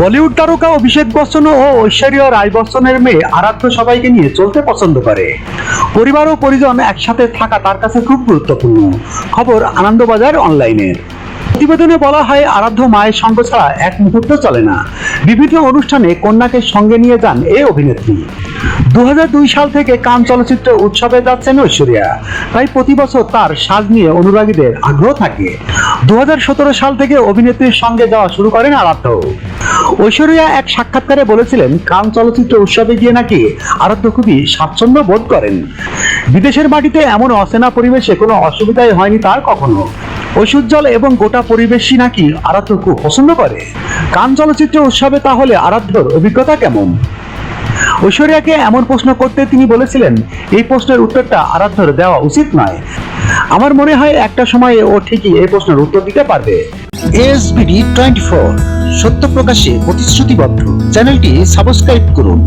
বলিউড তারকা অভিষেক বচ্চন ও ঐশ্বরিয়া রায় বচ্চনের মেয়ে আরাধ্য সবাইকে নিয়ে চলতে পছন্দ করে। পরিবার ও পরিজন একসাথে থাকা তার কাছে খুব গুরুত্বপূর্ণ। খবর আনন্দবাজার অনলাইনের। প্রতিবেদনে বলা হয়, আরাধ্য মায়ের সঙ্গ ছাড়া এক মুহূর্ত চলে না। বিভিন্ন অনুষ্ঠানে কন্যাকে সঙ্গে নিয়ে যান এই অভিনেত্রী। 2002 সাল থেকে কান চলচ্চিত্র উৎসবে যাচ্ছেন ঐশ্বরিয়া। তাই প্রতি বছর তার সাজ নিয়ে অনুরাগীদের আগ্রহ থাকে। 2017 সাল থেকে অভিনেত্রীর সঙ্গে যাওয়া শুরু করেন আরাধ্য। ঐশ্বরিয়া এক সাক্ষাৎকারে বলেছিলেন, কান চলচ্চিত্র উৎসবে গিয়ে নাকি আরাধ্য খুবই স্বাচ্ছন্দ্য বোধ করেন। বিদেশের মাটিতে এমন অচেনা পরিবেশে কোনো অসুবিধাই হয়নি তার কখনো। ঐশ্বর্যল এবং গোটা পরিবেশই নাকি আরাধ্য খুব পছন্দ করে। কান চলচ্চিত্র উৎসবে তাহলে আরাধ্যর অভিজ্ঞতা কেমন? ঐশ্বরিয়াকে এমন প্রশ্ন করতে তিনি বলেছিলেন, এই প্রশ্নের উত্তরটা আরাধ্যর দেওয়া উচিত নয়। আমার মনে হয় একটা সময়ে ও ঠিকই এই প্রশ্নের উত্তর দিতে পারবে। ASBD 24 সত্য প্রকাশে প্রতিশ্রুতিবদ্ধ। চ্যানেলটি সাবস্ক্রাইব করুন।